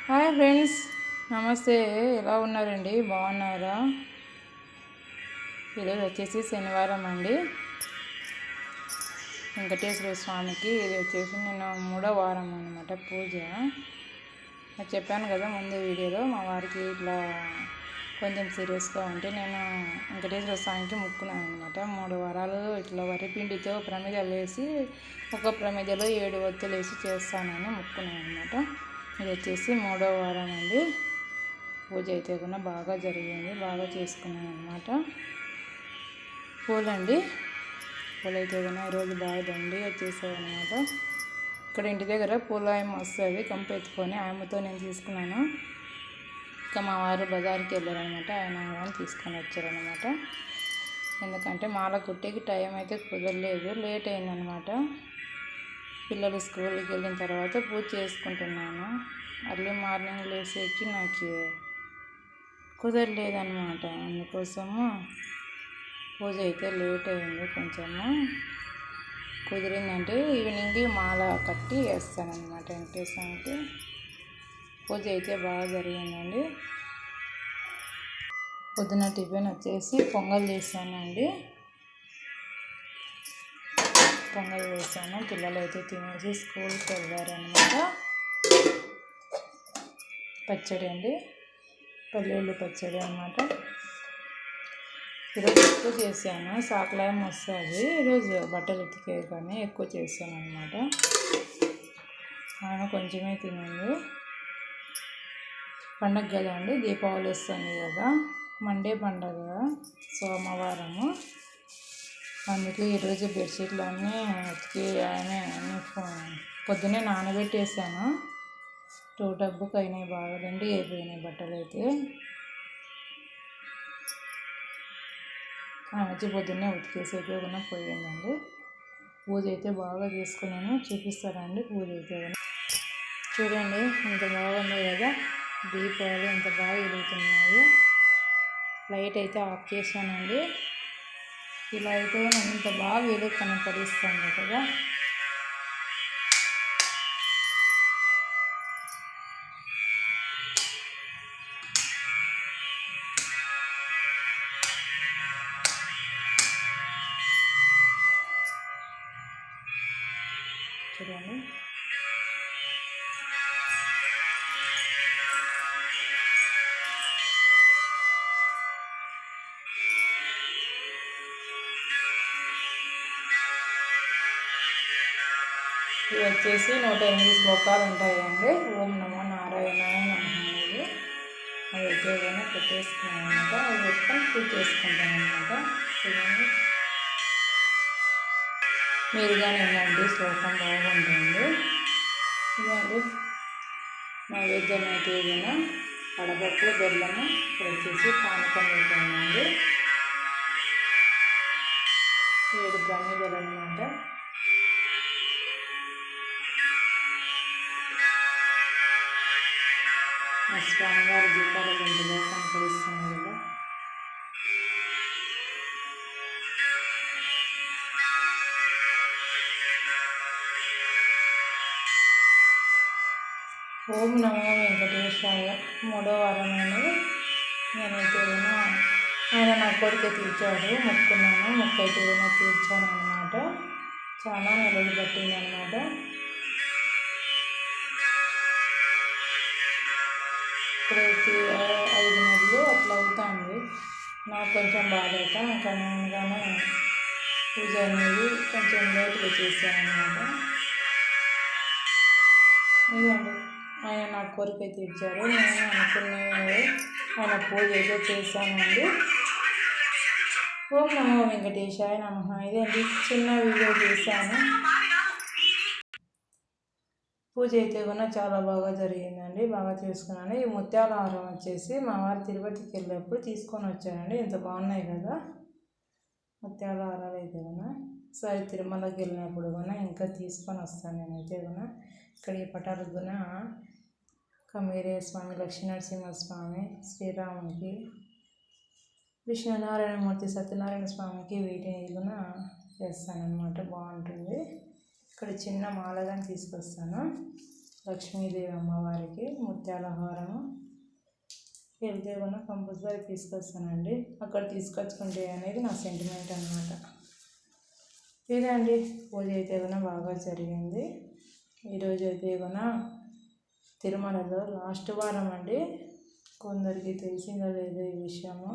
Hi friends, నమస్తే. ఎలా ఉన్నారండి? బాగున్నారా? ఈరోజు వచ్చేసి శనివారం అండి. వెంకటేశ్వర స్వామికి ఇది వచ్చేసి నేను 3వ వారం అనమాట పూజ. నేను చెప్పాను కదా ముందు వీడియోలో, మా వారికి ఇట్లా కొంచెం సీరియస్గా ఉంటే నేను వెంకటేశ్వర స్వామికి మొక్కున్నాను అనమాట. 3 వారాలు ఇట్లా వరిపిండితో ప్రమిదలు వేసి ఒక ప్రమిదలో 7 ఒత్తులు వేసి చేస్తానని మొక్కున్నాను అనమాట. ఇది వచ్చేసి 3వ వారం అండి. పూజ అయితే కూడా బాగా జరిగింది, బాగా చేసుకున్నాను అనమాట. పూలండి, పూలు అయితే కూడా ఈరోజు బాగా దండి వచ్చేసాయి అనమాట. ఇక్కడ ఇంటి దగ్గర పూల ఆయమ్మ వస్తుంది, కంపు ఎత్తుకొని ఆయమ్మతో నేను తీసుకున్నాను. ఇంకా మా వారు బజార్కి వెళ్ళారనమాట, ఆయన కానీ తీసుకొని వచ్చారనమాట. ఎందుకంటే మాల కుట్టేకి టైం అయితే కుదరలేదు, లేట్ అయిందనమాట. పిల్లలు స్కూల్కి వెళ్ళిన తర్వాత పూజ చేసుకుంటున్నాను. అర్లీ మార్నింగ్ లేసేకి నాకు కుదరలేదన్నమాట. అందుకోసము పూజ అయితే లేట్ అయింది. కొంచెము కుదిరిందంటే ఈవినింగ్ మాల కట్టి వేస్తానన్నమాట వెంకటేశ్వరునికి. పూజ అయితే బాగా జరిగిందండి. పొద్దున టిఫిన్ వచ్చేసి పొంగల్ చేశానండి. పొంగల్ వేసాను, పిల్లలు అయితే తినేసి స్కూల్కి వెళ్ళారనమాట. పచ్చడి అండి, పల్లీలు పచ్చడి అనమాట. ఈరోజు ఎక్కువ చేశాను, సాకలాయం వస్తుంది. ఈరోజు బట్టలు ఉతికే కానీ ఎక్కువ చేశాను అనమాట. ఆయన కొంచెమే తినండి. పండగ కదా అండి, దీపావళి వస్తుంది కదా, మండే పండగ, సోమవారము. అందుకే ఈరోజు బెడ్షీట్లు అన్నీ ఉతికి అన్నీ పొద్దున్నే నానబెట్టేసాను. 2 టబ్బుకి అయినాయి, బాగా దండి అయిపోయినాయి బట్టలు అయితే. వచ్చి పొద్దున్నే ఉతికేసేకే కూడా పోయిందండి. పూజ అయితే బాగా చేసుకున్నాను, చూపిస్తారండి పూజ అయితే. చూడండి ఎంత బాగుందో కదా, దీపాలు ఎంత బాగా వెలుగుతున్నాయి. లైట్ అయితే ఆఫ్ చేశానండి. ఇలా అయితే ఇంత బాగా వెలుగు కనపడిస్తుంది కదా. చూడండి ఇవి వచ్చేసి 108 శ్లోకాలు ఉంటాయండి. ఓం నమో నారాయణాయ నమః అనేది అవి ఉద్యోగాన్ని పెట్టేసుకున్నాను అనమాట. అవి పెట్టుకొని పూజ చేసుకుంటాను అనమాట. చూడండి, మీరు కానీ వినండి, శ్లోకం బాగుంటుంది. ఇదండి నైవేద్యం అయితే ఏదైనా వడపప్పు, బెల్లము, ఇక్కడ వచ్చేసి పానకం పెట్టానండి. 7 ప్రమిదలు అనమాట. మా స్వామివారి దీపాలు గంటలో కనపడిస్తున్నాయి కదా. ఓం నమో వెంకటేశాయ. 3వ వారం అనేది నేనైతే ఆయన నా కోరిక తీర్చాడు, మొక్కున్నాను. మొక్కు అయితే తీర్చాను అనమాట. చాలా నెలలు పట్టింది అనమాట. ఇప్పుడైతే 5 నెలలు అట్లా అవుతుంది. నాకు కొంచెం బాధ ఇంకా నేనుగానే పూజ అనేది కొంచెం లేట్గా చేశాను అనమాట. ఇదండి, ఆయన నా కోరిక తీర్చారు. నేను అనుకునే ఆయన పూజ అయితే చేశానండి. ఓం నమో వెంకటేశాయ నమః. ఇదండి చిన్న వీడియో చేశాను. పూజ అయితే కూడా చాలా బాగా జరిగిందండి, బాగా చేసుకున్నాను. ఈ ముత్యాల హారం వచ్చేసి మా వారు తిరుపతికి వెళ్ళేప్పుడు తీసుకొని వచ్చానండి. ఎంత బాగున్నాయి కదా ముత్యాల హారాలు అయితే కూడా. సరే తిరుమలకి వెళ్ళినప్పుడు కూడా ఇంకా తీసుకొని వస్తాను నేనైతే కూడా. ఇక్కడ ఈ పటాలకు కూడా కమీరే స్వామి, లక్ష్మీనరసింహస్వామి, శ్రీరామునికి, విష్ణునారాయణమూర్తి, సత్యనారాయణ స్వామికి వీటిని కూడా చేస్తానన్నమాట. బాగుంటుంది. ఇక్కడ చిన్న మాలగాని తీసుకొస్తాను. లక్ష్మీదేవి అమ్మవారికి ముత్యాల హారము వెళ్తే కూడా కంపల్సరీ తీసుకొస్తానండి. అక్కడ తీసుకొచ్చుకుంటే అనేది నా సెంటిమెంట్ అన్నమాట. ఇదండి పూజ అయితే కూడా బాగా జరిగింది. ఈరోజు అయితే కూడా తిరుమలలో లాస్ట్ వారం అండి. కొందరికి తెలిసిందో లేదో ఈ విషయము.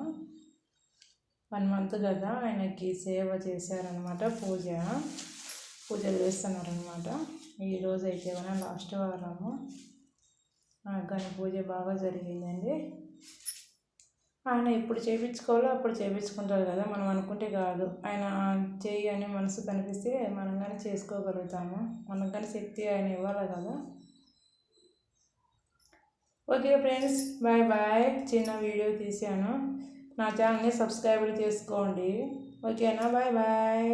1 మంత్ కదా ఆయనకి సేవ చేశారనమాట. పూజలు చేస్తున్నారనమాట. ఈరోజు అయితే కూడా లాస్ట్ వారము. కానీ పూజ బాగా జరిగిందండి. ఆయన ఎప్పుడు చేయించుకోవాలో అప్పుడు చేయించుకుంటారు కదా, మనం అనుకుంటే కాదు. ఆయన చేయి అని మనసు కనిపిస్తే మనం కానీ చేసుకోగలుగుతాము. మనకు కానీ శక్తి ఆయన ఇవ్వాలి కదా. Okay friends, bye bye. చిన్న వీడియో తీసాను. నా ఛానల్ని సబ్స్క్రైబ్ చేసుకోండి. ఓకేనా? Bye bye.